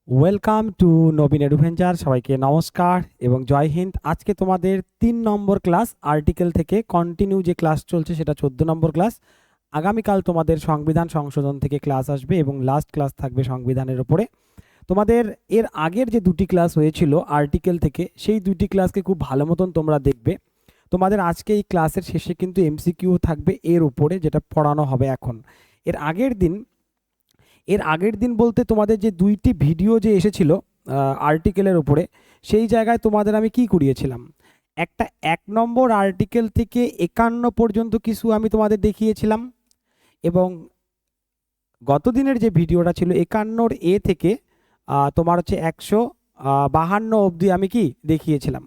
Welcome to নবীন এডুভেঞ্চার। সবাইকে নমস্কার এবং জয় হিন্দ। আজকে তোমাদের 3 নম্বর ক্লাস আর্টিকেল থেকে কন্টিনিউ যে ক্লাস চলছে সেটা 14 নম্বর ক্লাস। আগামীকাল তোমাদের সংবিধান সংশোধন থেকে ক্লাস আসবে এবং লাস্ট ক্লাস থাকবে সংবিধানের ওপরে। তোমাদের এর আগের যে 2টি ক্লাস হয়েছিল আর্টিকেল থেকে, সেই 2টি ক্লাসকে খুব ভালো মতন তোমরা দেখবে। তোমাদের আজকে এই ক্লাসের শেষে কিন্তু এমসিকিউ থাকবে এর উপরে, যেটা পড়ানো হবে এখন। এর আগের দিন বলতে তোমাদের যে 2টি ভিডিও যে এসেছিল আর্টিকেলের উপরে, সেই জায়গায় তোমাদের আমি কি করিয়েছিলাম, একটা 1 নম্বর আর্টিকেল থেকে 51 পর্যন্ত কিছু আমি তোমাদের দেখিয়েছিলাম, এবং গত দিনের যে ভিডিওটা ছিল 51 এ থেকে তোমার হচ্ছে 152 অবধি আমি কি দেখিয়েছিলাম।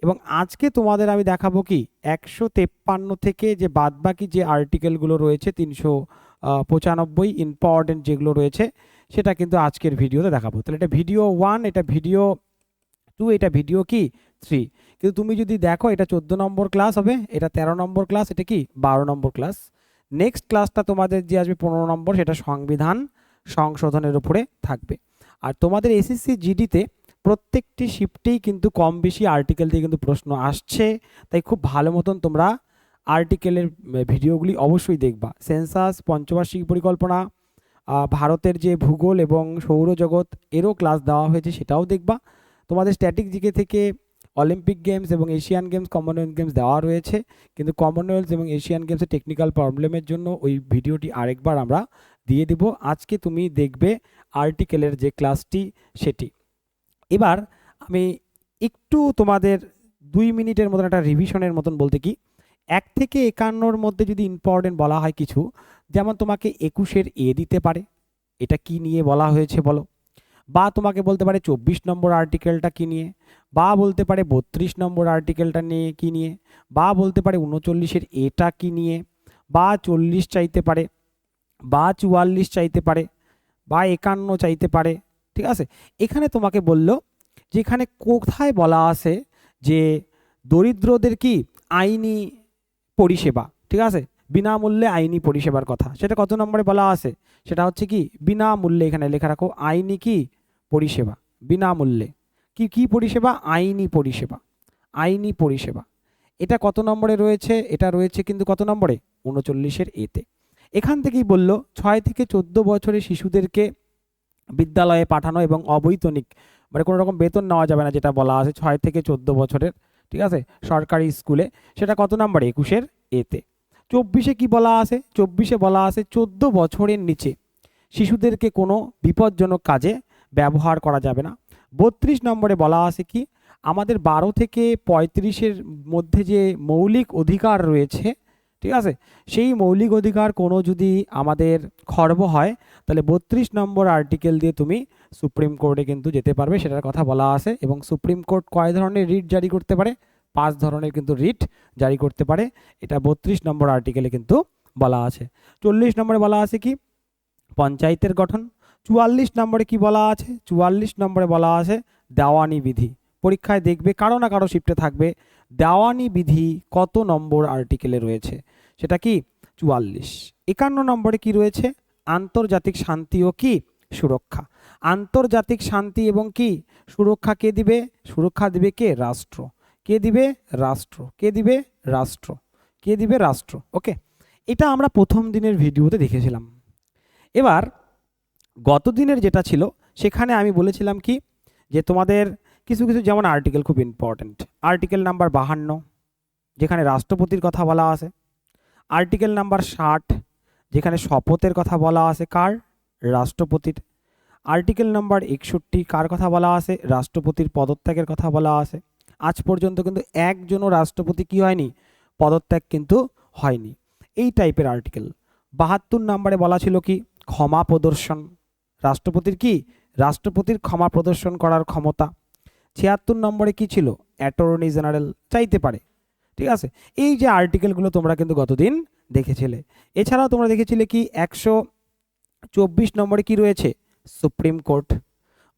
এবং আজকে তোমাদের আমি দেখাবো কি 153 থেকে যে বাদবাকি যে আর্টিকেলগুলো রয়েছে 395 ইম্পর্টেন্ট যেগুলো রয়েছে, সেটা কিন্তু আজকের ভিডিওতে দেখাবো। তাহলে এটা ভিডিও 1, এটা ভিডিও 2, এটা ভিডিও কি 3। কিন্তু তুমি যদি দেখো এটা 14 নম্বর ক্লাস হবে, এটা 13 নম্বর ক্লাস, এটা কি 12 নম্বর ক্লাস। নেক্সট ক্লাসটা তোমাদের যে আসবে 15 নম্বর, সেটা সংবিধান সংশোধনের উপরে থাকবে। আর তোমাদের এসএসসি জিডিতে প্রত্যেকটি শিফটেই কিন্তু কম বেশি আর্টিকেল দিয়ে কিন্তু প্রশ্ন আসছে, তাই খুব ভালো মতন তোমরা আর্টিকেলের ভিডিওগুলি অবশ্যই দেখবা। সেন্সাস, পঞ্চবার্ষিক পরিকল্পনা, ভারতের যে ভূগোল এবং সৌরজগৎ এরও ক্লাস দেওয়া হয়েছে, সেটাও দেখবা। তোমাদের স্ট্যাটিক জিকে থেকে অলিম্পিক গেমস এবং এশিয়ান গেমস, কমনওয়েলথ গেমস দেওয়া রয়েছে, কিন্তু কমনওয়েলথ এবং এশিয়ান গেমসের টেকনিক্যাল প্রবলেমের জন্য ওই ভিডিওটি আরেকবার আমরা দিয়ে দেব। আজকে তুমি দেখবে আর্টিকেলের যে ক্লাসটি সেটি। এবার আমি একটু তোমাদের 2 মিনিটের মতন একটা রিভিশনের মতন, বলতে কি 1 থেকে 51 মধ্যে যদি ইম্পর্টেন্ট বলা হয় কিছু, যেমন তোমাকে 21 এ দিতে পারে, এটা কি নিয়ে বলা হয়েছে বলো, বা তোমাকে বলতে পারে 24 নম্বর আর্টিকেলটা কি নিয়ে, বা বলতে পারে 32 নম্বর আর্টিকেলটা নিয়ে কি নিয়ে, বা বলতে পারে 39 এটা কি নিয়ে, বা 40 চাইতে পারে, বা 44 চাইতে পারে, বা 51 চাইতে পারে। ঠিক আছে, এখানে তোমাকে বলল যে এখানে কোথায় বলা আছে যে দরিদ্রদের কি আইনি পরিষেবা, ঠিক আছে, বিনামূল্যে আইনি পরিষেবার কথা, সেটা কত নম্বরে বলা আছে, সেটা হচ্ছে কি বিনামূল্যে। এখানে লেখা রাখো আইনি কি পরিষেবা, বিনামূল্যে কি কি পরিষেবা, আইনি পরিষেবা, আইনি পরিষেবা। এটা কত নম্বরে রয়েছে, এটা রয়েছে কিন্তু কত নম্বরে, 39 এতে। এখান থেকেই বলল 6 থেকে 14 বছরের শিশুদেরকে বিদ্যালয়ে পাঠানো এবং অবৈতনিক, মানে কোনো রকম বেতন নেওয়া যাবে না, যেটা বলা আছে 6 থেকে 14 বছরের, ঠিক আছে, সরকারি স্কুলে, সেটা কত নম্বরে, 21 এতে। 24 কি বলা আছে, 24 বলা আছে 14 বছরের নিচে শিশুদেরকে কোনো বিপজ্জনক কাজে ব্যবহার করা যাবে না। 32 নম্বরে বলা আছে কি আমাদের 12 থেকে 35-এর মধ্যে যে মৌলিক অধিকার রয়েছে, ঠিক আছে, সেই মৌলিক অধিকার কোনো যদি আমাদের খর্ব হয়, তাহলে 32 নম্বর আর্টিকেল দিয়ে তুমি সুপ্রিম কোর্টে কিন্তু যেতে পারবে, সেটার কথা বলা আছে। এবং সুপ্রিম কোর্ট কয় ধরনের রিট জারি করতে পারে, 5 ধরনের কিন্তু রিট জারি করতে পারে, এটা 32 নম্বর আর্টিকেলে কিন্তু বলা আছে। 40 নম্বরে বলা আছে কি পঞ্চায়েতের গঠন। 44 নম্বরে কি বলা আছে, 44 নম্বরে বলা আছে দেওয়ানি বিধি। পরীক্ষায় দেখবে কারো না কারো শিফটে থাকবে দেওয়ানি বিধি কত নম্বর আর্টিকেলে রয়েছে, সেটা কি 44। 51 নম্বরে কি রয়েছে, আন্তর্জাতিক শান্তি ও কি সুরক্ষা। আন্তর্জাতিক শান্তি এবং কি সুরক্ষা কে দিবে, সুরক্ষা দিবে কে, রাষ্ট্র। কে দিবে, রাষ্ট্র। কে দিবে, রাষ্ট্র। কে দিবে, রাষ্ট্র। ওকে, এটা আমরা প্রথম দিনের ভিডিওতে দেখেছিলাম। এবার গত দিনের যেটা ছিল, সেখানে আমি বলেছিলাম কি যে তোমাদের কিছু কিছু যেমন আর্টিকেল খুব ইম্পর্টেন্ট, আর্টিকেল নাম্বার 52 যেখানে রাষ্ট্রপতির কথা বলা আছে, আর্টিকেল নাম্বার 60 যেখানে শপথের কথা বলা আছে কার, রাষ্ট্রপতির, আর্টিকেল নাম্বার 61 কার কথা বলা আছে, রাষ্ট্রপতির পদত্যাগের কথা বলা আছে। আজ পর্যন্ত কিন্তু একজনও রাষ্ট্রপতি কি হয়নি, পদত্যাগ কিন্তু হয়নি, এই টাইপের আর্টিকেল। 72 নম্বরে বলা ছিল কি ক্ষমা প্রদর্শন, রাষ্ট্রপতির কি, রাষ্ট্রপতির ক্ষমা প্রদর্শন করার ক্ষমতা। 76 নম্বরে কি ছিল, অ্যাটর্নি জেনারেল চাইতে পারে, ঠিক আছে। এই যে আর্টিকেলগুলো তোমরা কিন্তু গতদিন দেখেছিলে। এছাড়াও তোমরা দেখেছিলে কি 124 নম্বরে কি রয়েছে, সুপ্রিম কোর্ট,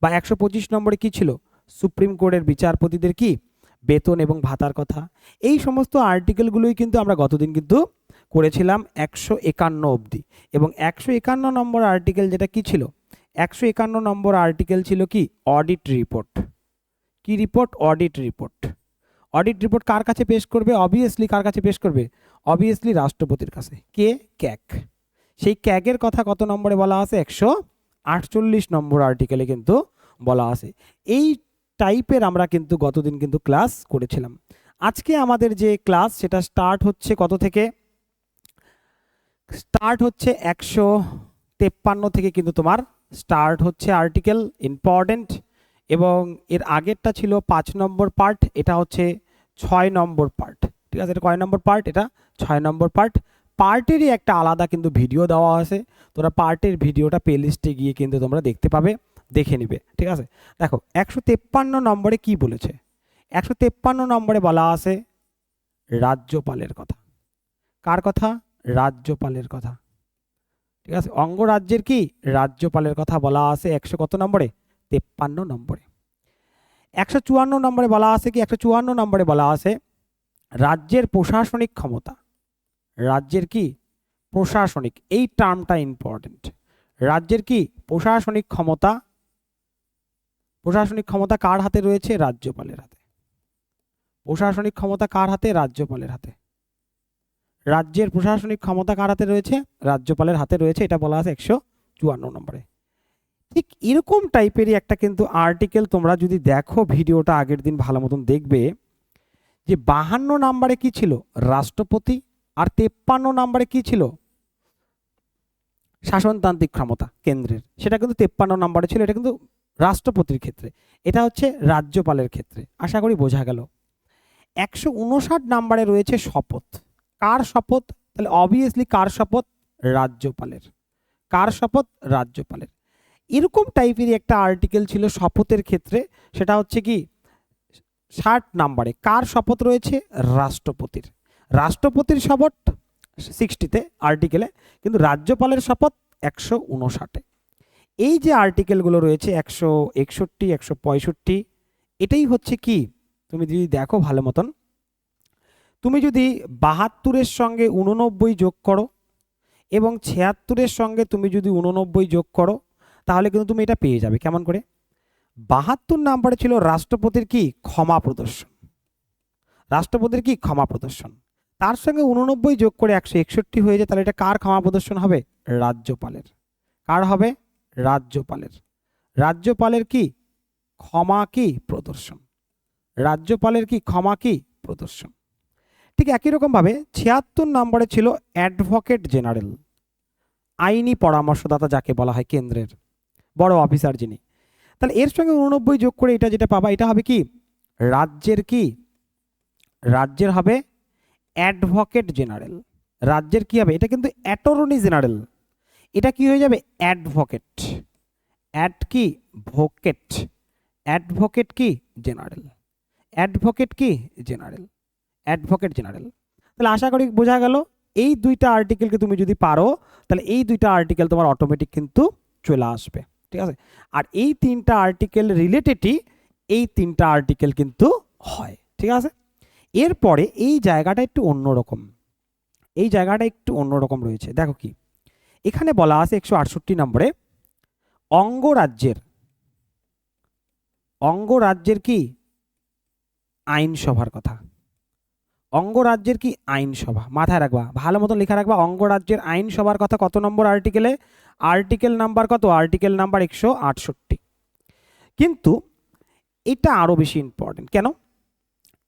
বা 125 নম্বরে কি ছিল, সুপ্রিম কোর্টের বিচারপতিদের কি বেতন এবং ভাতার কথা। এই সমস্ত আর্টিকেলগুলোই কিন্তু আমরা গতদিন কিন্তু করেছিলাম 151 অবধি। এবং 151 নম্বর আর্টিকেল যেটা কি ছিল, 151 নম্বর আর্টিকেল ছিল কি অডিট রিপোর্ট। কি report? Audit report. Audit report কার কাছে পেশ করবে? অবভিয়াসলি কার কাছে পেশ করবে? অবভিয়াসলি রাষ্ট্রপতির কাছে। কে? ক্যাগ। সেই ক্যাগের কথা কত নম্বরে বলা আছে? 148 নম্বর আর্টিকেলে কিন্তু বলা আছে। এই টাইপের আমরা কিন্তু গতদিন কিন্তু ক্লাস করেছিলাম। আজকে আমাদের যে ক্লাস সেটা স্টার্ট হচ্ছে কত থেকে? স্টার্ট হচ্ছে 153 থেকে কিন্তু তোমার স্টার্ট হচ্ছে আর্টিকেল ইম্পর্টেন্ট, এবং এর আগেরটা ছিল 5 নম্বর পার্ট, এটা হচ্ছে 6 নম্বর পার্ট। ঠিক আছে, এটা কয় নম্বর পার্ট? এটা 6 নম্বর পার্ট। পার্টেরই একটা আলাদা কিন্তু ভিডিও দেওয়া আছে, তোমরা পার্টের ভিডিওটা প্লেলিস্টে গিয়ে কিন্তু তোমরা দেখতে পাবে, দেখে নিবে। ঠিক আছে, দেখো 153 নম্বরে কি বলেছে? 153 নম্বরে বলা আছে রাজ্যপালের কথা। কার কথা? রাজ্যপালের কথা। ঠিক আছে, অঙ্গরাজ্যের কি রাজ্যপালের কথা বলা আছে 100 কত নম্বরে? 53 নম্বরে। 154 নম্বরে বলা আছে কি? 154 নম্বরে বলা আছে রাজ্যের প্রশাসনিক ক্ষমতা। রাজ্যের কি প্রশাসনিক, এই টার্মটা ইম্পর্টেন্ট। রাজ্যের কি প্রশাসনিক ক্ষমতা। প্রশাসনিক ক্ষমতা কার হাতে রয়েছে? রাজ্যপালের হাতে। প্রশাসনিক ক্ষমতা কার হাতে? রাজ্যপালের হাতে। রাজ্যের প্রশাসনিক ক্ষমতা কার হাতে রয়েছে? রাজ্যপালের হাতে রয়েছে, এটা বলা আছে 154 নম্বরে। ঠিক এরকম টাইপেরই একটা কিন্তু আর্টিকেল তোমরা যদি দেখো, ভিডিওটা আগের দিন ভালো মতন দেখবে, যে 52 নম্বরে কি ছিল? রাষ্ট্রপতি। আর 53 নম্বরে কি ছিল? শাসনতান্ত্রিক ক্ষমতা কেন্দ্রের। সেটা কিন্তু 53 নম্বরে ছিল, এটা কিন্তু রাষ্ট্রপতির ক্ষেত্রে, এটা হচ্ছে রাজ্যপালের ক্ষেত্রে। আশা করি বোঝা গেল। 159 নম্বরে রয়েছে শপথ। কার শপথ? তাহলে অবভিয়াসলি কার শপথ? রাজ্যপালের। কার শপথ? রাজ্যপালের। এরকম টাইপেরই একটা আর্টিকেল ছিল শপথের ক্ষেত্রে, সেটা হচ্ছে কি 60 নম্বরে। কার শপথ রয়েছে? রাষ্ট্রপতির। রাষ্ট্রপতির শপথ 60তে আর্টিকেলে, কিন্তু রাজ্যপালের শপথ 159-এ। এই যে আর্টিকেলগুলো রয়েছে 161, 165, এটাই হচ্ছে কি, তুমি যদি দেখো ভালো মতন, তুমি যদি 72-এর সঙ্গে 89 যোগ করো এবং 76-এর সঙ্গে তুমি যদি 89 যোগ করো, তাহলে কিন্তু তুমি এটা পেয়ে যাবে। কেমন করে? 72 নম্বরে ছিল রাষ্ট্রপতির কি ক্ষমা প্রদর্শন। রাষ্ট্রপতির কি ক্ষমা প্রদর্শন। তার সঙ্গে 89 যোগ করে 161 হয়ে যায়, তাহলে এটা কার ক্ষমা প্রদর্শন হবে? রাজ্যপালের। কার হবে? রাজ্যপালের। রাজ্যপালের কি ক্ষমা কি প্রদর্শন। রাজ্যপালের কি ক্ষমা কি প্রদর্শন। ঠিক একই রকম ভাবে 76 নম্বরে ছিল অ্যাডভোকেট জেনারেল। আইনি পরামর্শদাতা যাকে বলা হয় কেন্দ্রের বড় অফিসার যিনি। তাহলে এর সঙ্গে 89 যোগ করে এটা যেটা পাবা, এটা হবে কি রাজ্যের কি, রাজ্যের হবে অ্যাডভোকেট জেনারেল। রাজ্যের কি হবে? এটা কিন্তু অ্যাটর্নি জেনারেল, এটা কি হয়ে যাবে? অ্যাডভোকেট। অ্যাড কি ভোকেট, অ্যাডভোকেট কি জেনারেল। অ্যাডভোকেট কি জেনারেল, অ্যাডভোকেট জেনারেল। তাহলে আশা করি বোঝা গেল। এই দুইটা আর্টিকেলকে তুমি যদি পারো, তাহলে এই দুইটা আর্টিকেল তোমার অটোমেটিক কিন্তু চলে আসবে। ঠিক আছে, আর এই 3টা আর্টিকেল রিলেটেডই এই 3টা আর্টিকেল কিন্তু হয়। ঠিক আছে, এরপরে এই জায়গাটা একটু অন্যরকম, এই জায়গাটা একটু অন্যরকম রয়েছে। দেখো কি এখানে বলা আছে 168 নম্বরে অঙ্গরাজ্যের, অঙ্গরাজ্যের কি আইনসভার কথা। অঙ্গরাজ্যের কি আইনসভা, মাথায় রাখবা, ভালো মতো লেখা রাখবা। অঙ্গরাজ্যের আইনসভার কথা কত নম্বর আর্টিকেলে? আর্টিকেল নাম্বার কত? Article number 168। কিন্তু এটা আরো বেশি ইম্পর্টেন্ট। কেন?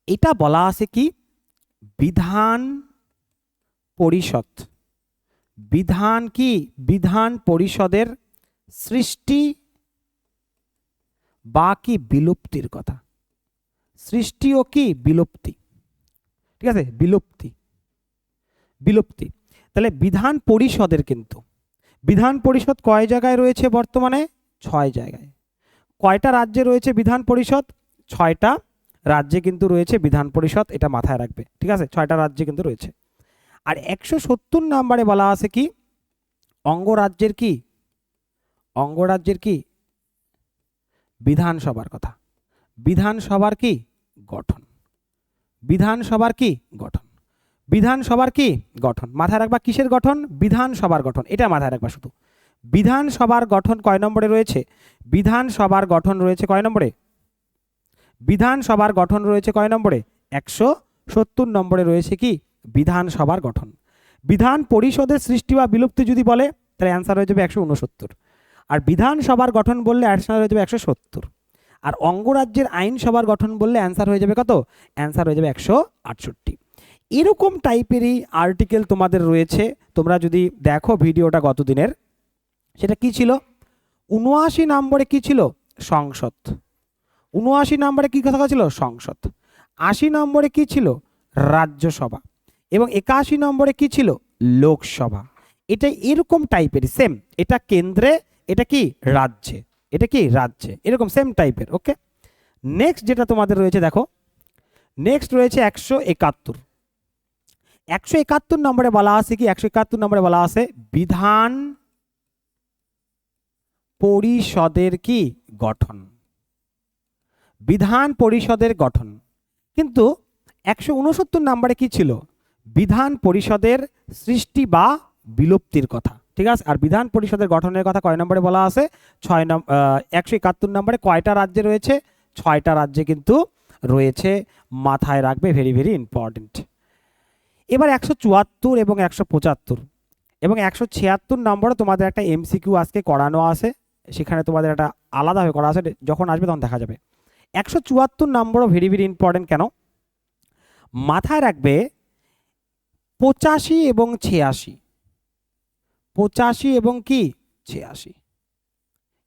এটা বলা আছে কি বিধান পরিষদ। বিধান কি বিধান পরিষদের সৃষ্টি বা কি বিলুপ্তির কথা। সৃষ্টি ও কি বিলুপ্তি। ঠিক আছে, বিলুপ্তি, বিলুপ্তি। তাহলে বিধান পরিষদের কিন্তু, বিধান পরিষদ কয় জায়গায় রয়েছে বর্তমানে? 6 জায়গায়। কয়টা রাজ্যে রয়েছে বিধান পরিষদ? 6টা রাজ্যে কিন্তু রয়েছে বিধান পরিষদ, এটা মাথায় রাখবে। ঠিক আছে, 6টা রাজ্যে কিন্তু রয়েছে। আর 170 নম্বরে বলা আছে কি অঙ্গরাজ্যের কি, অঙ্গরাজ্যের কি বিধানসভার কথা। বিধানসভার কি গঠন, বিধানসভার কি গঠন, বিধানসভার কি গঠন। মাথায় রাখবা কিসের গঠন? বিধানসভার গঠন, এটা মাথায় রাখবা শুধু। বিধানসভার গঠন কয় নম্বরে রয়েছে? বিধানসভার গঠন রয়েছে কয় নম্বরে? বিধানসভার গঠন রয়েছে কয় নম্বরে? 170 নম্বরে রয়েছে কি বিধানসভার গঠন। বিধান পরিষদের সৃষ্টি বা বিলুপ্তি যদি বলে তাহলে অ্যান্সার হয়ে যাবে 169, আর বিধানসভার গঠন বললে অ্যান্সার হয়ে যাবে 170, আর অঙ্গরাজ্যের আইনসভার গঠন বললে অ্যান্সার হয়ে যাবে কত? অ্যান্সার হয়ে যাবে 168। এরকম টাইপেরই আর্টিকেল তোমাদের রয়েছে। তোমরা যদি দেখো ভিডিওটা গত দিনের, সেটা কি ছিল? 79 নম্বরে কি ছিল? সংসদ। 79 নম্বরে কি কথা ছিল? সংসদ। 80 নম্বরে কি ছিল? রাজ্যসভা। এবং 81 নম্বরে কি ছিল? লোকসভা। এটা এরকম টাইপের সেম, এটা কেন্দ্রে, এটা কি রাজ্যে, এটা কি রাজ্যে, এরকম সেম টাইপের। ওকে, নেক্সট যেটা তোমাদের রয়েছে দেখো, নেক্সট রয়েছে 171। 171 নম্বরে বলা আছে কি? 171 নম্বরে বলা আছে বিধান পরিষদের কি গঠন। বিধান পরিষদের গঠন। কিন্তু 169 নম্বরে কি ছিল? বিধান পরিষদের সৃষ্টি বা বিলুপ্তির কথা। ঠিক আছে, আর বিধান পরিষদের গঠনের কথা কয় নম্বরে বলা আছে? 6 নম্বর। 171 নম্বরে কয়টা রাজ্যে রয়েছে? 6টা রাজ্যে কিন্তু রয়েছে, মাথায় রাখবে, ভেরি ভেরি ইম্পর্টেন্ট। এবার 174 এবং 175 এবং 176 নম্বরে তোমাদের একটা এমসিকিউ আজকে করানো আছে, সেখানে তোমাদের একটা আলাদাভাবে করা আছে, যখন আসবে তখন দেখা যাবে। 174 নম্বরও ভেরি ভেরি ইম্পর্টেন্ট। কেন? মাথায় রাখবে 85 এবং 86, 85 এবং কি 86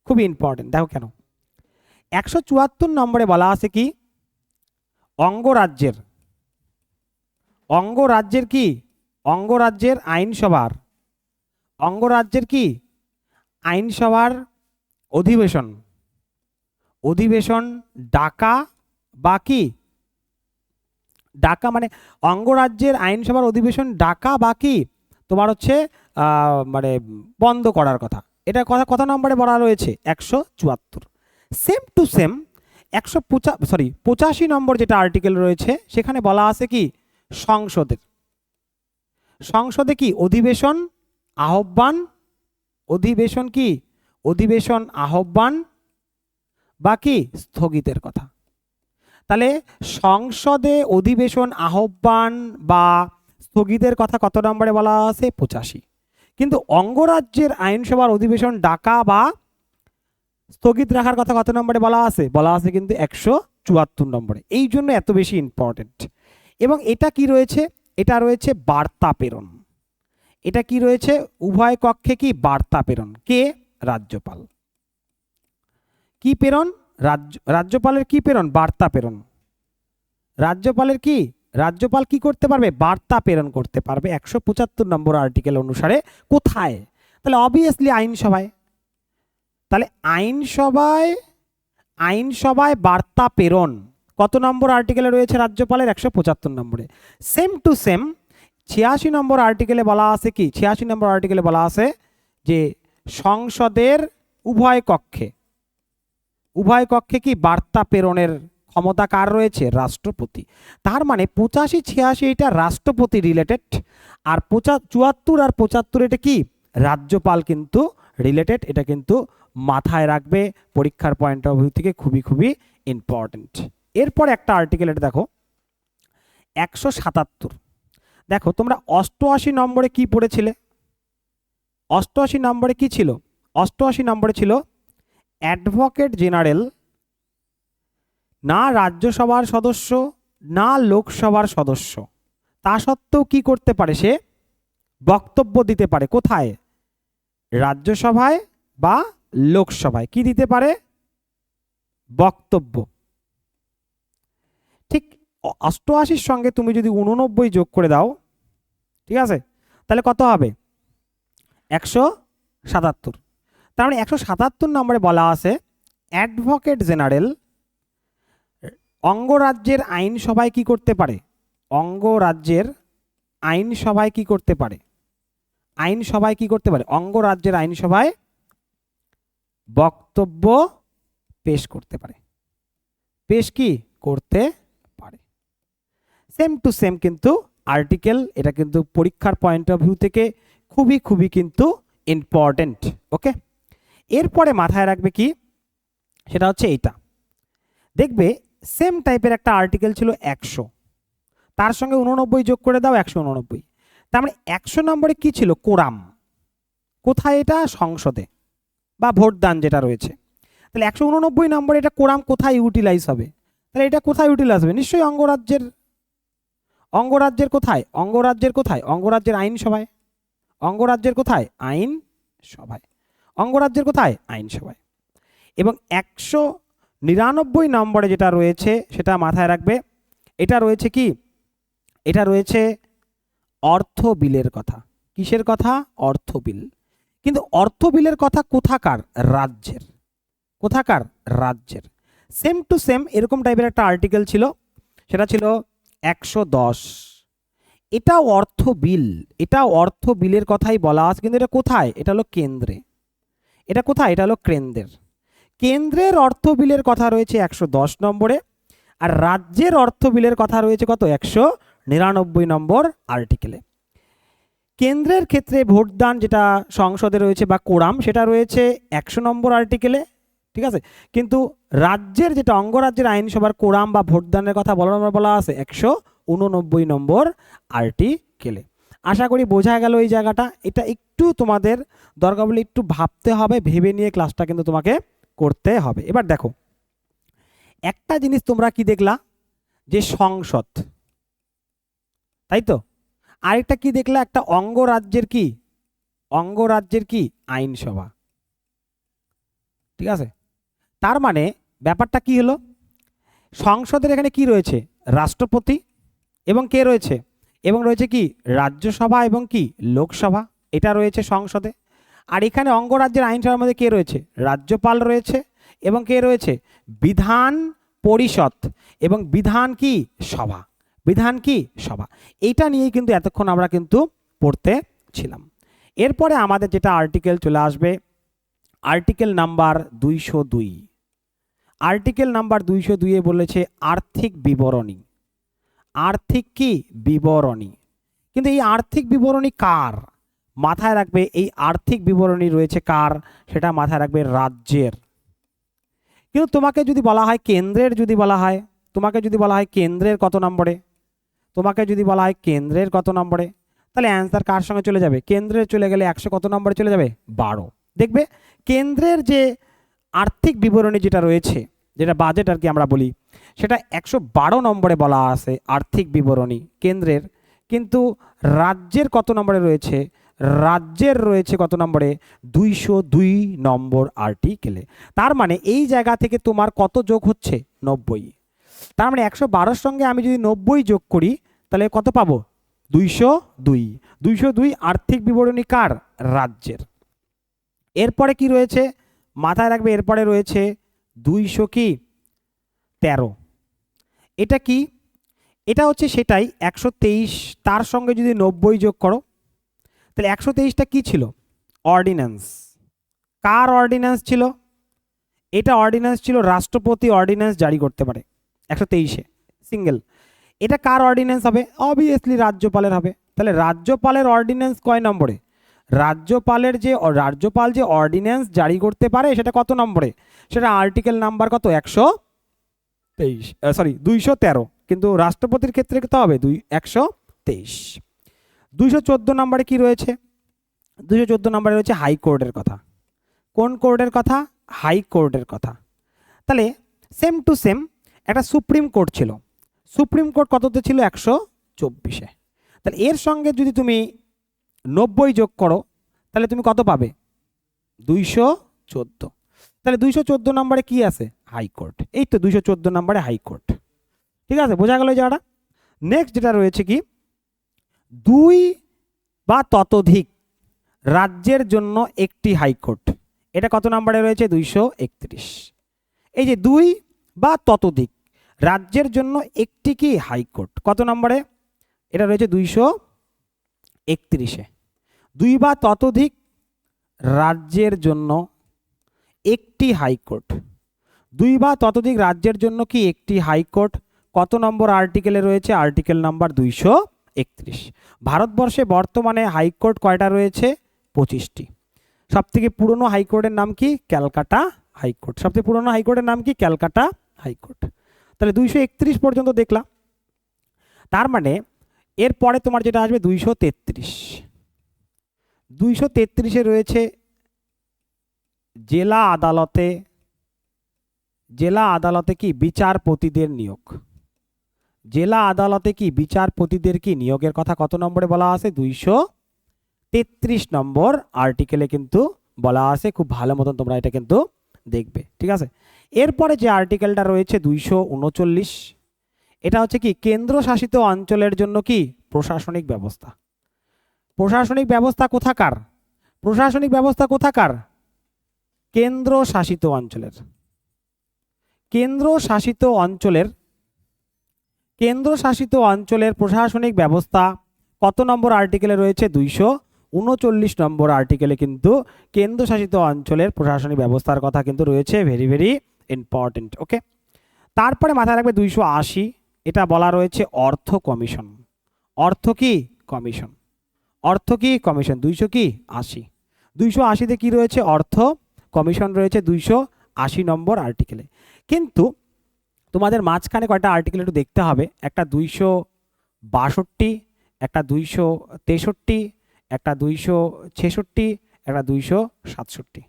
খুবই ইম্পর্টেন্ট। দেখো কেন? 174 নম্বরে বলা আছে কি? অঙ্গরাজ্যের, অঙ্গরাজ্যের কি? অঙ্গরাজ্যের আইনসভার, অঙ্গরাজ্যের কি আইনসভার অধিবেশন, অধিবেশন ডাকা বা কি ডাকা, মানে অঙ্গরাজ্যের আইনসভার অধিবেশন ডাকা বা কি তোমার হচ্ছে মানে বন্ধ করার কথা। এটা কথা কত নম্বরে বলা রয়েছে? 174। সেম টু সেম 85 নম্বর যেটা আর্টিকেল রয়েছে সেখানে বলা আছে কি? সংসদের, সংসদে কি অধিবেশন আহ্বান, অধিবেশন কি অধিবেশন আহ্বান বা কি স্থগিতের কথা। তাহলে সংসদে অধিবেশন আহ্বান বা স্থগিতের কথা কত নম্বরে বলা আছে? 85। কিন্তু অঙ্গরাজ্যের আইনসভার অধিবেশন ডাকা বা স্থগিত রাখার কথা কত নম্বরে বলা আছে? বলা আছে কিন্তু 174 নম্বরে। এই জন্য এত বেশি ইম্পর্টেন্ট। এবং এটা কি রয়েছে? এটা রয়েছে বার্তা প্রেরণ। এটা কি রয়েছে? উভয় কক্ষে কি বার্তা প্রেরণ। কে? রাজ্যপাল। কি প্রেরণ? রাজ্যপালের কি প্রেরণ? বার্তা প্রেরণ। রাজ্যপালের কি? রাজ্যপাল কি করতে পারবে? বার্তা প্রেরণ করতে পারবে 175 নম্বর আর্টিকেল অনুসারে। কোথায়? তাহলে অবভিয়াসলি আইনসভায়। তাহলে আইনসভায়, আইনসভায় বার্তা প্রেরণ কত নম্বর আর্টিকেলে রয়েছে? রাজ্যপালের 175 নম্বরে। সেম টু সেম 86 নম্বর আর্টিকেলে বলা আছে কি? 86 নম্বর আর্টিকেলে বলা আছে যে সংসদের উভয় কক্ষে, উভয় কক্ষে কি বার্তা প্রেরণের ক্ষমতা কার রয়েছে? রাষ্ট্রপতি। তার মানে 85, 86 এটা রাষ্ট্রপতি রিলেটেড, আর 74 আর 75 এটা কি রাজ্যপাল কিন্তু রিলেটেড। এটা কিন্তু মাথায় রাখবে, পরীক্ষার পয়েন্ট অফ ভিউ থেকে খুবই খুবই ইম্পর্টেন্ট। এরপর একটা আর্টিকেল, এটা দেখো 177। দেখো তোমরা 88 নম্বরে কি পড়েছিলে? 88 নম্বরে কি ছিল? 88 নম্বরে ছিল অ্যাডভোকেট জেনারেল না রাজ্যসভার সদস্য না লোকসভার সদস্য, তা সত্ত্বেও কি করতে পারে? সে বক্তব্য দিতে পারে। কোথায়? রাজ্যসভায় বা লোকসভায় কি দিতে পারে? বক্তব্য। ঠিক 88-র সঙ্গে তুমি যদি 89 যোগ করে দাও, ঠিক আছে, তাহলে কত হবে? 177। তার মানে 177 নম্বরে বলা আছে অ্যাডভোকেট জেনারেল অঙ্গরাজ্যের আইনসভায় কি করতে পারে? অঙ্গরাজ্যের আইনসভায় কি করতে পারে? আইনসভায় কি করতে পারে? অঙ্গরাজ্যের আইনসভায় বক্তব্য পেশ করতে পারে। পেশ কি করতে পারে। সেম টু সেম কিন্তু আর্টিকেল। এটা কিন্তু পরীক্ষার পয়েন্ট অফ ভিউ থেকে খুবই খুবই কিন্তু ইম্পর্টেন্ট। ওকে, এরপরে মাথায় রাখবে কি, সেটা হচ্ছে এইটা। দেখবে সেম টাইপের একটা আর্টিকেল ছিল 100, তার সঙ্গে 89 যোগ করে দাও 189। তার মানে 100 নম্বরে কি ছিল? কোরাম। কোথায় এটা? সংসদে বা ভোটদান যেটা রয়েছে। তাহলে 189 নম্বরে এটা কোরাম কোথায় ইউটিলাইজ হবে? তাহলে এটা কোথায় ইউটিলাইজ হবে? নিশ্চয়ই অঙ্গরাজ্যের। অঙ্গরাজ্যের কোথায়? অঙ্গরাজ্যের কোথায়? অঙ্গরাজ্যের আইনসভায়। অঙ্গরাজ্যের কোথায়? আইনসভায়। অঙ্গরাজ্যের কোথায়? আইনসভায়। এবং 199 নম্বরে যেটা রয়েছে সেটা মাথায় রাখবে, এটা রয়েছে কি? এটা রয়েছে অর্থ বিলের কথা। কিসের কথা? অর্থ বিল। কিন্তু অর্থ বিলের কথা কোথাকার? রাজ্যের। কোথাকার? রাজ্যের। সেম টু সেম এরকম টাইপের একটা আর্টিকেল ছিল, সেটা ছিল 110। এটাও অর্থ বিল, এটাও অর্থ বিলের কথাই বলা আছে, কিন্তু এটা কোথায়? এটা হলো কেন্দ্রে। এটা কোথায়? এটা হলো কেন্দ্রের। কেন্দ্রের অর্থ বিলের কথা রয়েছে 110 নম্বরে, আর রাজ্যের অর্থ বিলের কথা রয়েছে কত? 199 নম্বর আর্টিকেলে। কেন্দ্রের ক্ষেত্রে ভোটদান যেটা সংসদে রয়েছে বা কোরাম, সেটা রয়েছে 100 নম্বর আর্টিকেলে, ঠিক আছে। কিন্তু রাজ্যের যেটা অঙ্গরাজ্যের আইনসভার কোরাম বা ভোটদানের কথা বলা আছে 189 নম্বর আর্টিকেলে। আশা করি বোঝা গেল এই জায়গাটা। এটা একটু তোমাদের দরকার বলে একটু ভাবতে হবে, ভেবে নিয়ে ক্লাসটা কিন্তু তোমাকে করতে হবে। এবার দেখো, একটা জিনিস তোমরা কি দেখলা? যে সংসদ, তাই তো। আরেকটা কি দেখলা? একটা অঙ্গরাজ্যের কি? অঙ্গরাজ্যের কি? আইনসভা। ঠিক আছে, তার মানে ব্যাপারটা কি হলো? সংসদের এখানে কি রয়েছে? রাষ্ট্রপতি এবং কে রয়েছে? এবং রয়েছে কি? রাজ্যসভা এবং কি? লোকসভা। এটা রয়েছে সংসদে। আর এখানে অঙ্গরাজ্যের আইনসভার মধ্যে কে রয়েছে? রাজ্যপাল রয়েছে এবং কে রয়েছে? বিধান পরিষদ এবং বিধান কি? সভা। বিধান কি? সভা। এইটা নিয়েই কিন্তু এতক্ষণ আমরা কিন্তু পড়তে ছিলাম। এরপরে আমাদের যেটা আর্টিকেল চলে আসবে, আর্টিকেল নাম্বার 202। আর্টিকেল নাম্বার 202 বলেছে আর্থিক বিবরণী। আর্থিক কি? বিবরণী। কিন্তু এই আর্থিক বিবরণী কার? মাথায় রাখবে, এই আর্থিক বিবরণী রয়েছে কার? সেটা মাথায় রাখবে রাজ্যের। কিন্তু তোমাকে যদি বলা হয় কেন্দ্রের, যদি বলা হয়, তোমাকে যদি বলা হয় কেন্দ্রের কত নম্বরে, তোমাকে যদি বলা হয় কেন্দ্রের কত নম্বরে, তাহলে অ্যান্সার কার সঙ্গে চলে যাবে? কেন্দ্রের চলে গেলে 100 কত নম্বরে চলে যাবে? 12। দেখবে কেন্দ্রের যে আর্থিক বিবরণী যেটা রয়েছে, যেটা বাজেট আর কি আমরা বলি, সেটা 112 নম্বরে বলা আছে আর্থিক বিবরণী কেন্দ্রের। কিন্তু রাজ্যের কত নম্বরে রয়েছে? রাজ্যের রয়েছে কত নম্বরে? 202 নম্বর আর্টিকেলে। তার মানে এই জায়গা থেকে তোমার কত যোগ হচ্ছে? 90। তার মানে 112-র সঙ্গে আমি যদি 90 যোগ করি তাহলে কত পাবো? 202। 202 আর্থিক বিবরণী কার? রাজ্যের। এরপরে কি রয়েছে মাথায় রাখবে? এরপরে রয়েছে 213। এটা কি? এটা হচ্ছে সেটাই 123, তার সঙ্গে যদি 90 যোগ করো তাহলে 123টা কি ছিল? অর্ডিন্যান্স। কার অর্ডিন্যান্স ছিল? এটা অর্ডিন্যান্স ছিল, রাষ্ট্রপতি অর্ডিন্যান্স জারি করতে পারে 123-এ সিঙ্গেল। এটা কার অর্ডিন্যান্স হবে? অবভিয়াসলি রাজ্যপালের হবে। তাহলে রাজ্যপালের অর্ডিন্যান্স কয় নম্বরে? রাজ্যপাল যে অর্ডিন্যান্স জারি করতে পারে সেটা কত নম্বরে? সেটা আর্টিকেল নাম্বার কত? 213। কিন্তু রাষ্ট্রপতির ক্ষেত্রে কত হবে? 123। 214 নম্বরে কি রয়েছে? 214 নম্বরে রয়েছে হাইকোর্টের কথা। কোন কোর্টের কথা? হাইকোর্টের কথা। তাহলে সেম টু সেম একটা সুপ্রিম কোর্ট ছিল। সুপ্রিম কোর্ট কততে ছিল? 124-এ। তাহলে এর সঙ্গে যদি তুমি 90 যোগ করো তাহলে তুমি কত পাবে? 214। তাহলে 214 নম্বরে কি আছে? হাইকোর্ট। এই তো 214 নম্বরে হাইকোর্ট। ঠিক আছে, বোঝা গেল জায়গাটা। নেক্সট যেটা রয়েছে কি? 2 বা ততোধিক রাজ্যের জন্য একটি হাইকোর্ট। এটা কত নম্বরে রয়েছে? 231। এই যে 2 বা ততোধিক রাজ্যের জন্য একটি কি হাইকোর্ট, কত নম্বরে? এটা রয়েছে 231-এ। 2 বা ততোধিক রাজ্যের জন্য একটি হাইকোর্ট। 2 বা ততোধিক রাজ্যের জন্য কি একটি হাইকোর্ট কত নম্বর আর্টিকেলে রয়েছে? Article number 231। ভারতবর্ষে বর্তমানে হাইকোর্ট কয়টা রয়েছে? 25টি। সবথেকে পুরনো হাইকোর্টের নাম কি? ক্যালকাটা হাইকোর্ট। সবথেকে পুরনো হাইকোর্টের নাম কি? ক্যালকাটা হাইকোর্ট। তাহলে 231 পর্যন্ত দেখলাম। তার মানে এরপরে তোমার যেটা আসবে 233। 233-এ রয়েছে জেলা আদালতে কি বিচারপতিদের নিয়োগ। জেলা আদালতে কি বিচারপতিদের কি নিয়োগের কথা কত নম্বরে বলা আছে? 233 নম্বর আর্টিকেলে কিন্তু বলা আছে। খুব ভালো মতন তোমরা এটা কিন্তু দেখবে, ঠিক আছে। এরপরে যে আর্টিকেলটা রয়েছে 239, এটা হচ্ছে কি কেন্দ্রশাসিত অঞ্চলের জন্য কি প্রশাসনিক ব্যবস্থা। প্রশাসনিক ব্যবস্থা কোথাকার? প্রশাসনিক ব্যবস্থা কোথাকার? কেন্দ্রশাসিত অঞ্চলের। কেন্দ্রশাসিত অঞ্চলের প্রশাসনিক ব্যবস্থা কত নম্বর আর্টিকেলে রয়েছে? 239 নম্বর আর্টিকেলে কিন্তু কেন্দ্রশাসিত অঞ্চলের প্রশাসনিক ব্যবস্থার কথা কিন্তু রয়েছে। Very very important. ওকে, তারপরে মাথায় রাখবে 280, এটা বলা রয়েছে অর্থ কমিশন। অর্থ কি কমিশন। 280। 280-তে কি রয়েছে? অর্থ কমিশন রয়েছে 280 নম্বর আর্টিকেলে। কিন্তু তোমাদের মাঝখানে কয়টা আর্টিকেল একটু দেখতে হবে। একটা 262, একটা 263, একটা 266, একটা 267।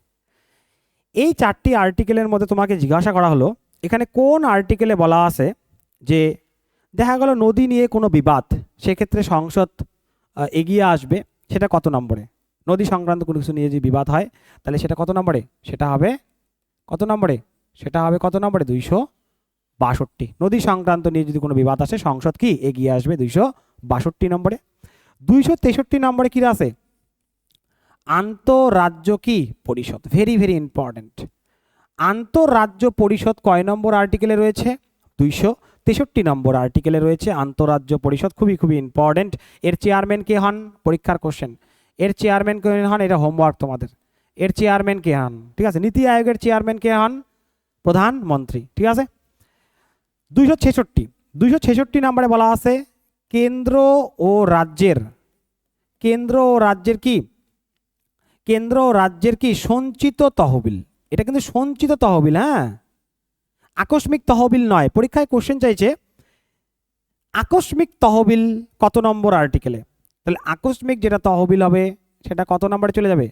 এই 4টি আর্টিকেলের মধ্যে তোমাকে জিজ্ঞাসা করা হলো এখানে কোন আর্টিকেলে বলা আছে যে দেখা গেল নদী নিয়ে কোনো বিবাদ, সেক্ষেত্রে সংসদ এগিয়ে আসবে, সেটা কত নম্বরে? নদী সংক্রান্ত কোনো কিছু নিয়ে যদি বিবাদ হয় তাহলে সেটা কত নম্বরে? সেটা হবে কত নম্বরে? সেটা হবে কত নম্বরে? 262। নদী সংক্রান্ত নিয়ে যদি কোনো বিবাদ আসে সংসদ কি এগিয়ে আসবে 262 নম্বরে। 263 নম্বরে কি আছে? আন্তঃরাজ্য কি পরিষদ। Very very important. আন্তঃরাজ্য পরিষদ কয় নম্বর আর্টিকেলে রয়েছে? 263 নম্বর আর্টিকেলে রয়েছে আন্তঃরাজ্য পরিষদ। খুবই খুবই ইম্পর্টেন্ট। এর চেয়ারম্যান কে হন? পরীক্ষার কোশ্চেন। এর চেয়ারম্যান কে হন? এটা হোমওয়ার্ক তোমাদের। এর চেয়ারম্যান কে হন? ঠিক আছে। নীতি আয়োগের চেয়ারম্যান কে হন? প্রধানমন্ত্রী। ঠিক আছে। 266 নম্বরে বলা আছে কেন্দ্র ও রাজ্যের কি সঞ্চিত তহবিল। এটা কিন্তু সঞ্চিত তহবিল, হ্যাঁ, আকস্মিক তহবিল নয়। পরীক্ষায় কোশ্চেন চাইছে আকস্মিক তহবিল কত নম্বর আর্টিকেলে। তাহলে আকস্মিক যেটা তহবিল হবে সেটা কত নম্বরে চলে যাবে?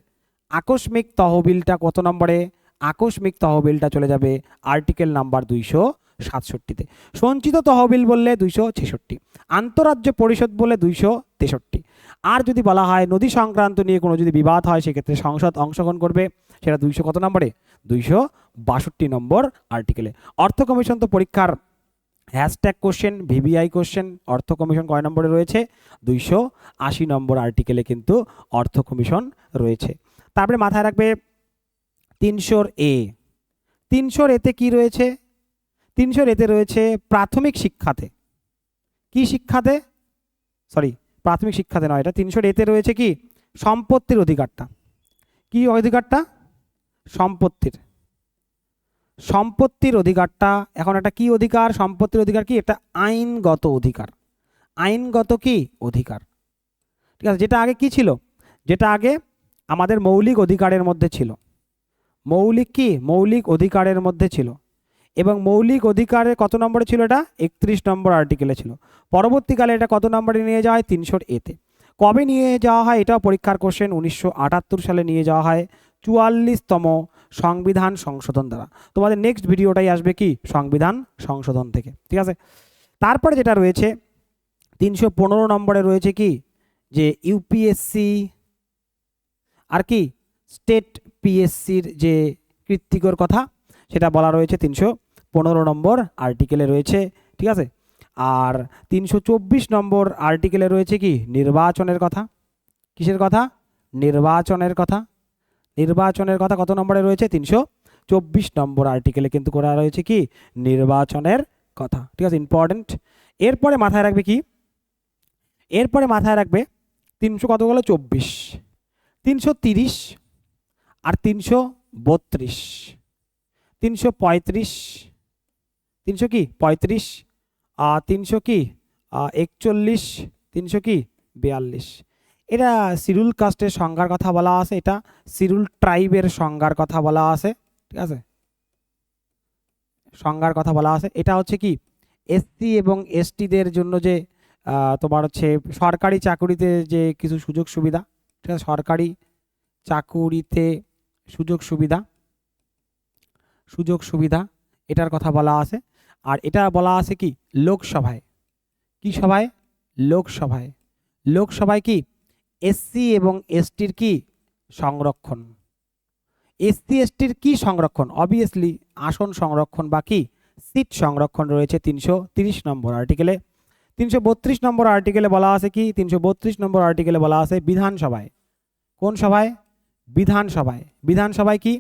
আকস্মিক তহবিলটা কত নম্বরে? আকস্মিক তহবিলটা চলে যাবে আর্টিকেল নাম্বার 267-তে। সঞ্চিত তহবিল বললে 266, আন্তঃরাজ্য পরিষদ বলে 263। আর যদি বলা হয় নদী সংক্রান্ত নিয়ে কোনো যদি বিবাদ হয় সেক্ষেত্রে সংসদ অংশগ্রহণ করবে, সেটা 200 কত নম্বরে? 262 নম্বর আর্টিকেলে। অর্থ কমিশন তো পরীক্ষার হ্যাশট্যাগ কোশ্চেন, ভিভিআই কোশ্চেন। অর্থ কমিশন কয় নম্বরে রয়েছে? 280 নম্বর আর্টিকেলে কিন্তু অর্থ কমিশন রয়েছে। তারপরে মাথায় রাখবে 300A। 300A-তে কি রয়েছে? 300A-তে রয়েছে প্রাথমিক শিক্ষাতে। কি শিক্ষাতে? সরি, প্রাথমিক শিক্ষাতে নয়, এটা 300A-তে রয়েছে কি সম্পত্তির অধিকারটা। কি অধিকারটা? সম্পত্তির অধিকারটা। এখন একটা কি অধিকার? সম্পত্তির অধিকার কি? একটা আইনগত অধিকার। আইনগত কি অধিকার, ঠিক আছে। যেটা আগে কি ছিল? যেটা আগে আমাদের মৌলিক অধিকারের মধ্যে ছিল। মৌলিক অধিকারের মধ্যে ছিল। এবং মৌলিক অধিকারের কত নম্বরে ছিল? এটা 31 নম্বর আর্টিকেলে ছিল। পরবর্তীকালে এটা কত নম্বরে নিয়ে যাওয়া হয়? 300A-তে। কবে নিয়ে যাওয়া হয়? এটাও পরীক্ষার কোশ্চেন। 1978 সালে নিয়ে যাওয়া হয় 44তম সংবিধান সংশোধন দ্বারা। তোমাদের নেক্সট ভিডিওটাই আসবে কি সংবিধান সংশোধন থেকে, ঠিক আছে। তারপরে যেটা রয়েছে 315 নম্বরে রয়েছে কি যে ইউপিএসসি আর কি স্টেট পিএসসির যে কৃত্তিকর কথা সেটা বলা রয়েছে 315 নম্বর আর্টিকেলে রয়েছে, ঠিক আছে। আর 324 নম্বর আর্টিকেলে রয়েছে কি নির্বাচনের কথা। কিসের কথা? নির্বাচনের কথা। নির্বাচনের কথা কত নম্বরে রয়েছে? 324 নম্বর আর্টিকেলে কিন্তু করা রয়েছে কি নির্বাচনের কথা, ঠিক আছে, ইম্পর্টেন্ট। এরপরে মাথায় রাখবে কি? এরপরে মাথায় রাখবে 300 কত হলো? 24, 330 আর 332, 335, 300 কি 35, 300 কি 41, 300 কি 42। এটা শিডিউল কাস্টের সংজ্ঞার কথা বলা আছে, এটা শিডিউল ট্রাইবের সংজ্ঞার কথা বলা আছে, ঠিক আছে, সংজ্ঞার কথা বলা আছে। এটা হচ্ছে কি এসসি এবং এসটিদের জন্য যে তোমার হচ্ছে সরকারি চাকুরিতে যে কিছু সুযোগ সুবিধা, ঠিক আছে, সরকারি চাকুরিতে সুযোগ সুবিধা, সুযোগ সুবিধা এটার কথা বলা আছে। আর এটা বলা আছে কি লোকসভায়, কি সভায়, লোকসভায়, লোকসভায় কি এসসি এবং এসটির কি সংরক্ষণ, এসসি এসটির কি সংরক্ষণ, অবভিয়াসলি আসন সংরক্ষণ বা কি সিট সংরক্ষণ রয়েছে 330 নম্বর আর্টিকেলে। 332 নম্বর আর্টিকেলে বলা আছে কি, 332 নম্বর আর্টিকেলে বলা আছে বিধানসভায়, কোন সভায়, বিধানসভায়, বিধানসভায় কি,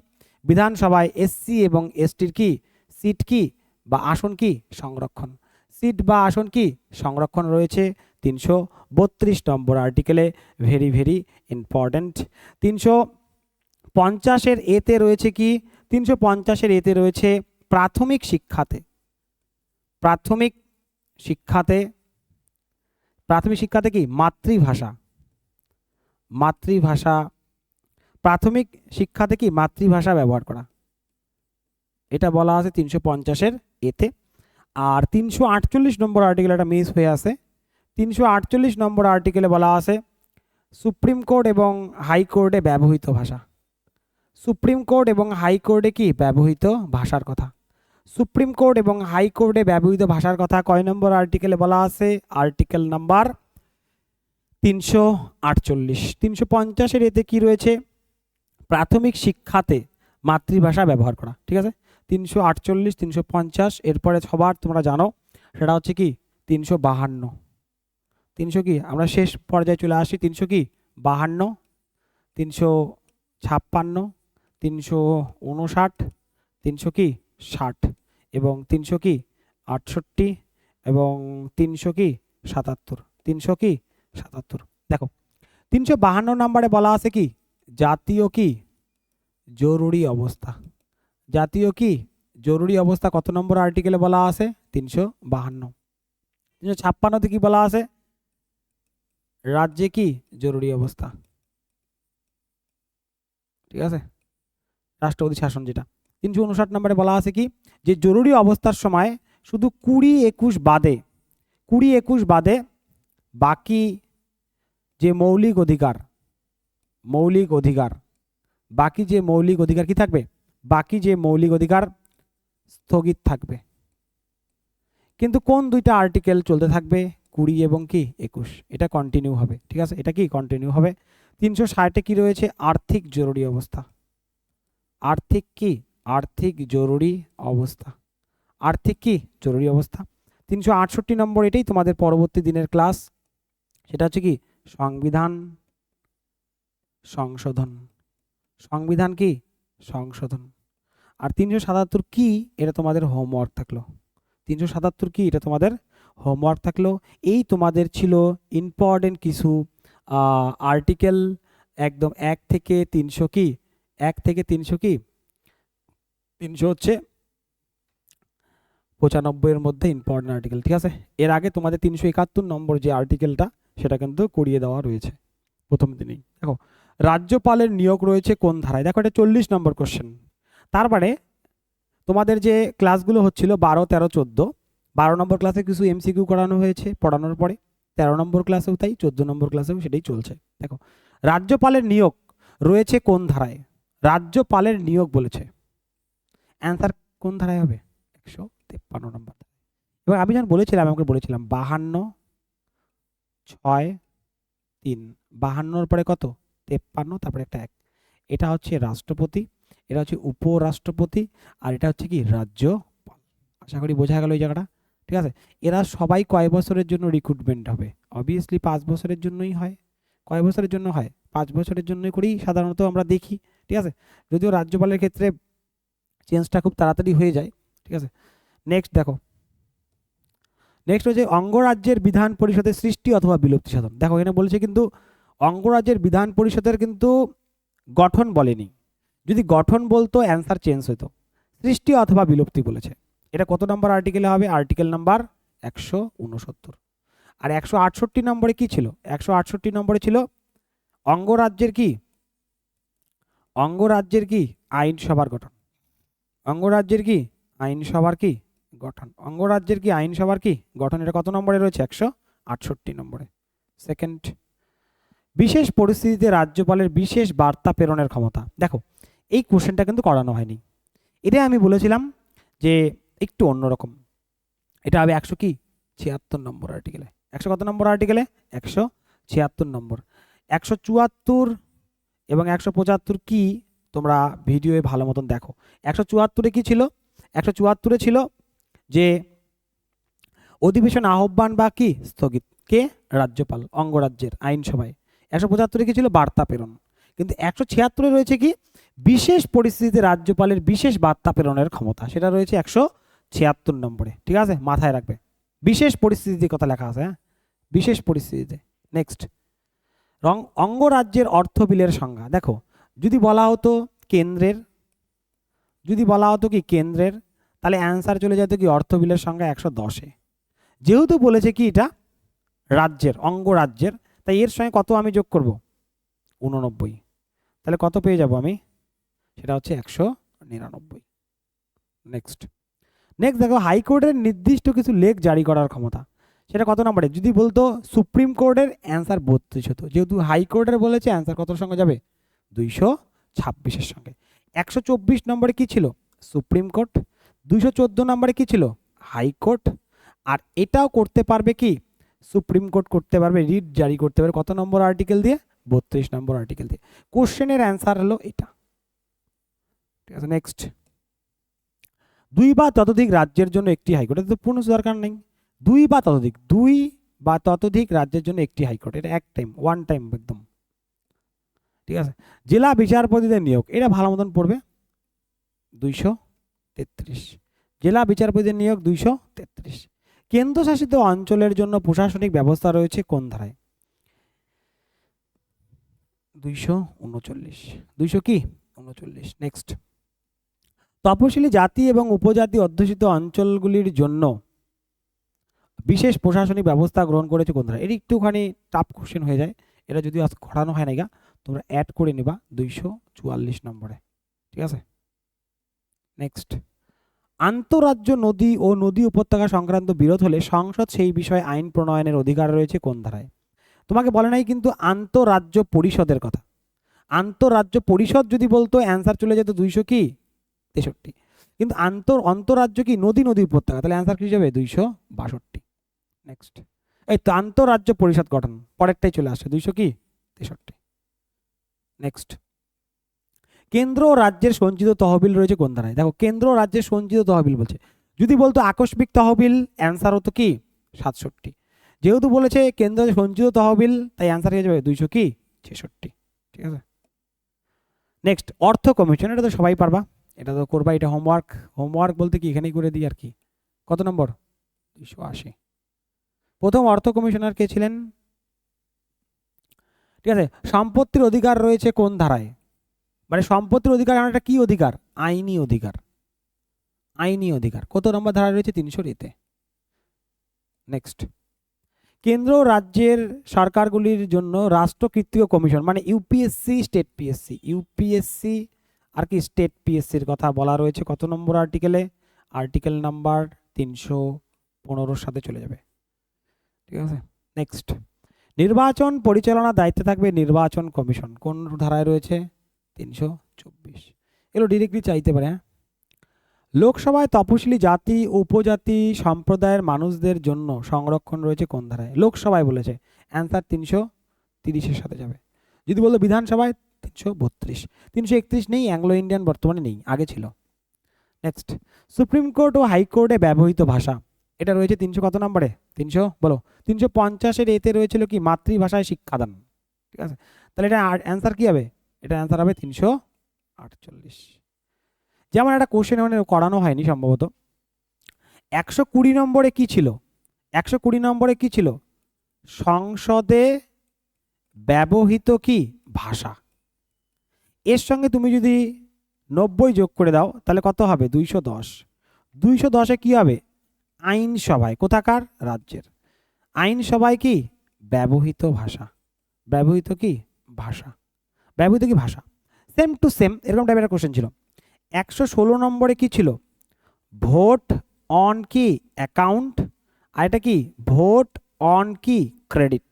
বিধানসভায় এসসি এবং এসটির কি সিট কি বা আসন কি সংরক্ষণ, সিট বা আসন কি সংরক্ষণ রয়েছে 332 নম্বর আর্টিকেলে। Very very important. 350-এর এতে রয়েছে কি, 350-এর এতে রয়েছে প্রাথমিক শিক্ষাতে, প্রাথমিক শিক্ষাতে, প্রাথমিক শিক্ষাতে কি মাতৃভাষা, মাতৃভাষা, প্রাথমিক শিক্ষাতে কি মাতৃভাষা ব্যবহার করা, এটা বলা আছে 350-এর এতে। আর 348 নম্বর আর্টিকেল একটা মিস হয়ে আছে, 348 নম্বর আর্টিকেলে বলা আছে সুপ্রিম কোর্ট এবং হাইকোর্টে ব্যবহৃত ভাষা, সুপ্রিম কোর্ট এবং হাইকোর্টে কি ব্যবহৃত ভাষার কথা, সুপ্রিম কোর্ট এবং হাইকোর্টে ব্যবহৃত ভাষার কথা কয় নম্বর আর্টিকেলে বলা আছে, আর্টিকেল নাম্বার 348। 350-এর এতে কি রয়েছে, প্রাথমিক শিক্ষাতে মাতৃভাষা ব্যবহার করা, ঠিক আছে। 348, 350, এরপরে সবার তোমরা জানো সেটা হচ্ছে কি 352, 300 কি আমরা শেষ পর্যায়ে চলে আসি, 300 কি 52, 356, 359, 300 কি 60 এবং 300 কি 68 এবং 300 কি 77, 300 কি 77। দেখো 352 নম্বরে বলা আছে কি জাতীয় কি জরুরি অবস্থা, জাতীয় কি জরুরি অবস্থা কত নম্বর আর্টিকেলে বলা আছে, 352। 356-তে কি বলা আছে, রাজ্যে কি জরুরি অবস্থা, ঠিক আছে, রাষ্ট্রপতি শাসন যেটা। 359 নম্বরে বলা আছে কি যে জরুরি অবস্থার সময় শুধু 20-21 বাদে, 20-21 বাদে বাকি যে মৌলিক অধিকার, মৌলিক অধিকার, বাকি যে মৌলিক অধিকার কি থাকবে, বাকি যে মৌলিক অধিকার স্থগিত থাকবে। কিন্তু কোন দুইটা আর্টিকেল চলতে থাকবে, 20 এবং কি 21, এটা কন্টিনিউ হবে, ঠিক আছে, এটা কি কন্টিনিউ হবে। 360-এ কি রয়েছে, আর্থিক জরুরি অবস্থা, আর্থিক কি আর্থিক জরুরি অবস্থা, আর্থিক কি জরুরি অবস্থা। 368 নম্বর, এটাই তোমাদের পরবর্তী দিনের ক্লাস, সেটা হচ্ছে কি সংবিধান সংশোধন, সংবিধান কি সংশোধন। আর 377 কি, এটা তোমাদের হোমওয়ার্ক থাকলো, 377 কি এটা তোমাদের হোমওয়ার্ক থাকলো। এই তোমাদের ছিল ইম্পর্টেন্ট কিছু আর্টিকেল, একদম 1 থেকে 300 কি 1 থেকে 300 কি 300 হচ্ছে 95 এর মধ্যে ইম্পর্টেন্ট আর্টিকেল, ঠিক আছে। এর আগে তোমাদের 371 নম্বর যে আর্টিকেলটা সেটা কিন্তু করিয়ে দেওয়া রয়েছে প্রথম দিনেই। দেখো রাজ্যপালের নিয়োগ রয়েছে কোন ধারায়, দেখো এটা 40 নম্বর কোশ্চেন। তারপরে তোমাদের যে ক্লাসগুলো হচ্ছিল 12, 13, 14, 12 নম্বর ক্লাসে কিছু এমসিকিউ করানো হয়েছে পড়ানোর পরে, 13 নম্বর ক্লাসেও তাই, 14 নম্বর ক্লাসেও সেটাই চলছে। দেখো রাজ্যপালের নিয়োগ রয়েছে কোন ধারায়, রাজ্যপালের নিয়োগ বলেছে, অ্যান্সার কোন ধারায় হবে, 153 নম্বর। এবার আমি যখন বলেছিলাম, আমাকে বলেছিলাম 52, 6, 3, 52-র পরে কত 53, তারপরে একটা 1, এটা হচ্ছে রাষ্ট্রপতি, এটা হচ্ছে উপরাষ্ট্রপতি, আর এটা হচ্ছে কি রাজ্যপাল। আশা করি বোঝা গেল এই জায়গাটা, ঠিক আছে। এরা সবাই কয় বছরের জন্য রিক্রুটমেন্ট হবে, অবভিয়াসলি 5 বছরের জন্যই হয়। কয় বছরের জন্য হয়, 5 বছরের জন্যই করেই সাধারণত আমরা দেখি, ঠিক আছে। যদিও রাজ্যপালের ক্ষেত্রে চেঞ্জটা খুব তাড়াতাড়ি হয়ে যায়, ঠিক আছে। নেক্সট দেখো, নেক্সট হচ্ছে অঙ্গরাজ্যের বিধান পরিষদের সৃষ্টি অথবা বিলুপ্তি সাধন। দেখো এখানে বলেছে কিন্তু অঙ্গরাজ্যের বিধান পরিষদের কিন্তু গঠন বলেনি, যদি গঠন বলতো অ্যান্সার চেঞ্জ হতো, সৃষ্টি অথবা বিলুপ্তি বলেছে। এটা কত নম্বর আর্টিকেলে হবে, আর্টিকেল নাম্বার 169। আর 168 নম্বরে কি ছিল, 168 নম্বরে ছিল অঙ্গরাজ্যের কি, অঙ্গরাজ্যের কি আইনসভার গঠন, অঙ্গরাজ্যের কি আইনসভার কি গঠন, অঙ্গরাজ্যের কি আইনসভার কি গঠন। এটা কত নম্বরে রয়েছে? 168 নম্বরে। সেকেন্ড, বিশেষ পরিস্থিতিতে রাজ্যপালের বিশেষ বার্তা প্রেরণের ক্ষমতা। দেখো এই কোশ্চেনটা কিন্তু করানো হয়নি, এটাই আমি বলেছিলাম যে একটু অন্যরকম। এটা হবে 176 নম্বর আর্টিকেলে। 100 কত নম্বর আর্টিকেলে? 176 নম্বর। 174 এবং 175 কি তোমরা ভিডিওয়ে ভালো মতন দেখো। 174-এ কি ছিল? 174-এ ছিল যে অধিবেশন আহ্বান বা কি স্থগিত, কে? রাজ্যপাল অঙ্গরাজ্যের আইনসভায়। 175-এ কি ছিল? বার্তা প্রেরণ। কিন্তু 176-এ রয়েছে কি? বিশেষ পরিস্থিতিতে রাজ্যপালের বিশেষ বার্তা প্রেরণের ক্ষমতা, সেটা রয়েছে 176 নম্বরে। ঠিক আছে, মাথায় রাখবে, বিশেষ পরিস্থিতিতে কথা লেখা আছে, হ্যাঁ, বিশেষ পরিস্থিতিতে। নেক্সট, অঙ্গরাজ্যের অর্থ বিলের সংজ্ঞা। দেখো যদি বলা হতো কেন্দ্রের, যদি বলা হতো কি কেন্দ্রের, তাহলে অ্যান্সার চলে যেত কি অর্থ বিলের সংজ্ঞা 110-এ। যেহেতু বলেছে কি এটা রাজ্যের, অঙ্গরাজ্যের, তাই এর সঙ্গে কত আমি যোগ করব? 89। তাহলে কত পেয়ে যাব আমি? সেটা হচ্ছে 199। নেক্সট, নেক্সট দেখো হাইকোর্টের নির্দিষ্ট কিছু লেখ জারি করার ক্ষমতা, সেটা কত নম্বরে? যদি বলতো সুপ্রিম কোর্টের, অ্যান্সার 32 হতো। যেহেতু হাইকোর্টের বলেছে, অ্যান্সার কতর সঙ্গে যাবে? 226-এর সঙ্গে। 124 নম্বরে কি ছিল? Supreme court. 214 নম্বরে কি ছিল? হাইকোর্ট। আর এটাও করতে পারবে কি সুপ্রিম কোর্ট, করতে পারবে রিট জারি করতে পারবে কত নম্বর আর্টিকেল দিয়ে? 32 নম্বর আর্টিকেল দিয়ে। কোশ্চেনের অ্যান্সার হলো এটা। ঠিক আছে, নেক্সট, 2 বা ততোধিক রাজ্যের জন্য একটি হাইকোর্ট। এটা তো পূর্ণ দরকার নেই। 2 বা ততোধিক, 2 বা ততোধিক রাজ্যের জন্য একটি হাইকোর্ট, এটা এক টাইম, ওয়ান টাইম একদম। ঠিক আছে, জেলা বিচারপতিদের নিয়োগ, এটা ভালো মতন পড়বে। 233, জেলা বিচারপতিদের নিয়োগ 233। কেন্দ্রশাসিত অঞ্চলের জন্য প্রশাসনিক ব্যবস্থা রয়েছে কোন ধারায়? 239, 200 কি 39। নেক্সট, তপশিলি জাতি এবং উপজাতি অধ্যুষিত অঞ্চলগুলির জন্য বিশেষ প্রশাসনিক ব্যবস্থা গ্রহণ করেছে কোন ধারায়? এটি একটুখানি টাফ কোশ্চেন হয়ে যায়, এটা যদি আজ করানো হয় না গা, তোমরা অ্যাড করে নিবা 244 নম্বরে। ঠিক আছে, নেক্সট, আন্তঃরাজ্য নদী ও নদী উপত্যকা সংক্রান্ত বিরোধ হলে সংসদ সেই বিষয়ে আইন প্রণয়নের অধিকার রয়েছে কোন ধারায়? তোমাকে বলে নাই কিন্তু আন্তঃরাজ্য পরিষদের কথা। আন্তঃরাজ্য পরিষদ যদি বলতো, অ্যান্সার চলে যেত 263। কিন্তু অন্তরাজ্য কি নদী, নদী উপত্যকা, তাহলে অ্যান্সার কি যাবে? 262। নেক্সট, এই তো আন্তঃরাজ্য পরিষদ গঠন, পরেরটাই চলে আসে 263। নেক্সট, কেন্দ্র ও রাজ্যের সঞ্চিত তহবিল রয়েছে কোন ধারায়? দেখো কেন্দ্র ও রাজ্যের সঞ্চিত তহবিল বলছে, যদি বলতো আকস্মিক তহবিল, অ্যান্সার হতো কি 67। যেহেতু বলেছে কেন্দ্র সঞ্চিত তহবিল, তাই অ্যান্সার হয়ে যাবে 266। ঠিক আছে, নেক্সট, অর্থ কমিশন, এটা তো সবাই পারবা, এটা তো করবা, এটা হোমওয়ার্ক। হোমওয়ার্ক বলতে কি এখানেই করে দিই আর কি। কত নম্বর? 280। প্রথম অর্থ কমিশনার কে ছিলেন? ঠিক আছে, সম্পত্তির অধিকার রয়েছে কোন ধারায়? মানে সম্পত্তির অধিকার মানে এটা কি অধিকার? আইনি অধিকার, আইনি অধিকার। কত নম্বর ধারা রয়েছে? 300-তে। নেক্সট, কেন্দ্র ও রাজ্যের সরকারগুলির জন্য রাষ্ট্রকৃত্রিয় কমিশন, মানে ইউপিএসসি, স্টেট পিএসসি, ইউপিএসসি আর কি স্টেট পিএসসির কথা বলা রয়েছে কত নম্বর আর্টিকেলে? আর্টিকেল নাম্বার 315-র সাথে চলে যাবে। ঠিক আছে, নেক্সট, নির্বাচন পরিচালনার দায়িত্বে থাকবে নির্বাচন কমিশন, কোন ধারায় রয়েছে? 324। এগুলো ডিরেক্টলি চাইতে পারে, হ্যাঁ। লোকসভায় তপশিলি জাতি ও উপজাতি সম্প্রদায়ের মানুষদের জন্য সংরক্ষণ রয়েছে কোন ধারায়? লোকসভায় বলেছে, অ্যান্সার 330-এর সাথে যাবে। যদি বলতো বিধানসভায়, 332। 331 নেই, অ্যাংলো ইন্ডিয়ান বর্তমানে নেই, আগে ছিল। নেক্সট, সুপ্রিম কোর্ট ও হাইকোর্টে ব্যবহৃত ভাষা, এটা রয়েছে 300 কত নম্বরে? 300 বলো। 350-এর এতে রয়েছিল কি মাতৃভাষায় শিক্ষাদান। ঠিক আছে, তাহলে এটা অ্যান্সার কি হবে? এটা অ্যান্সার হবে 348। যেমন একটা কোশ্চেন মানে করানো হয়নি সম্ভবত, 120 নম্বরে কি ছিল? 120 নম্বরে কি ছিল? সংসদে ব্যবহৃত কি ভাষা। এর সঙ্গে তুমি যদি 90 যোগ করে দাও, তাহলে কত হবে? 210। 210-এ কি হবে? আইনসভায়, কোথাকার? রাজ্যের আইনসভায় কি ব্যবহৃত ভাষা, ব্যবহৃত কি ভাষা, ব্যবহৃত কি ভাষা। সেম টু সেম এরকম টাইপের একটা কোশ্চেন ছিল। 116 নম্বরে কি ছিল, ভোট অন কি অ্যাকাউন্ট, আর এটা কি ভোট অন কি ক্রেডিট।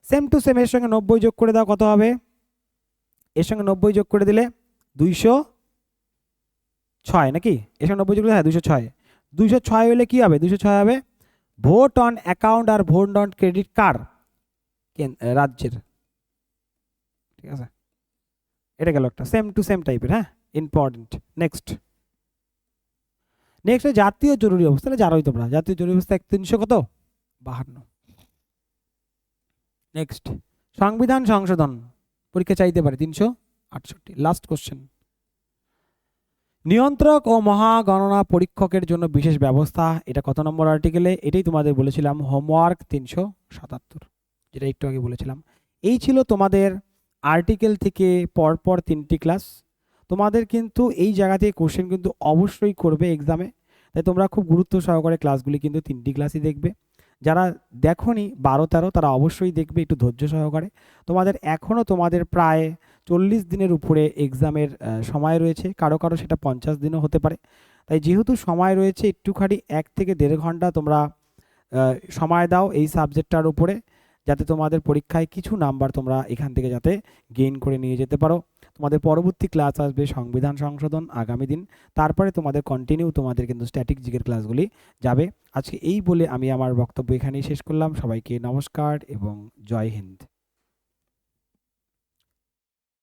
সেম টু সেম এর সঙ্গে 90 যোগ করে দাও, কত হবে, এর সঙ্গে 90 যোগ করে দিলে 206 নাকি, এর সঙ্গে 90 যোগ করলে হ্যাঁ 206, 206 হলে কি হবে, 206 হবে ভোট অন অ্যাকাউন্ট আর ভোট অন ক্রেডিট কার, রাজ্যের। ঠিক আছে, এটা গেল একটা সেম টু সেম টাইপের, হ্যাঁ ইম্পর্টেন্ট। নেক্সট জাতীয় জরুরি অবস্থা, তাহলে জানোই তোমরা জাতীয় জরুরি অবস্থা 300 কত 52। নেক্সট সংবিধান সংশোধন, পরীক্ষা চাইতে পারে 368। লাস্ট কোশ্চেন, নিয়ন্ত্রক ও মহাগণনা পরীক্ষকের জন্য বিশেষ ব্যবস্থা, এটা কত নম্বর আর্টিকেলে, এটাই তোমাদের বলেছিলাম হোমওয়ার্ক 377, যেটা একটু আগে বলেছিলাম। এই ছিল তোমাদের আর্টিকেল থেকে পরপর 3টি ক্লাস। তোমাদের কিন্তু এই জায়গা থেকে কোশ্চেন কিন্তু অবশ্যই করবে এক্সামে, তাই তোমরা খুব গুরুত্ব সহকারে ক্লাসগুলি কিন্তু 3টি ক্লাসই দেখবে। যারা দেখোনি 12-13 তারা অবশ্যই দেখবে একটু ধৈর্য সহকারে। তোমাদের এখনও তোমাদের প্রায় 40 দিনের উপরে এক্সামের সময় রয়েছে, কারো কারো সেটা 50 দিনও হতে পারে। তাই যেহেতু সময় রয়েছে একটুখানি 1 থেকে 1.5 ঘন্টা তোমরা সময় দাও এই সাবজেক্টটার উপরে, যাতে তোমাদের পরীক্ষায় কিছু নাম্বার তোমরা এখান থেকে যাতে গেইন করে নিয়ে যেতে পারো। তোমাদের পরবর্তী ক্লাস আসবে সংবিধান সংশোধন আগামী দিন, তারপরে তোমাদের কন্টিনিউ তোমাদের কিন্তু স্ট্যাটিক জিকের ক্লাসগুলি যাবে। আজকে এই বলে আমি আমার বক্তব্য এখানেই শেষ করলাম। সবাইকে নমস্কার এবং জয় হিন্দ।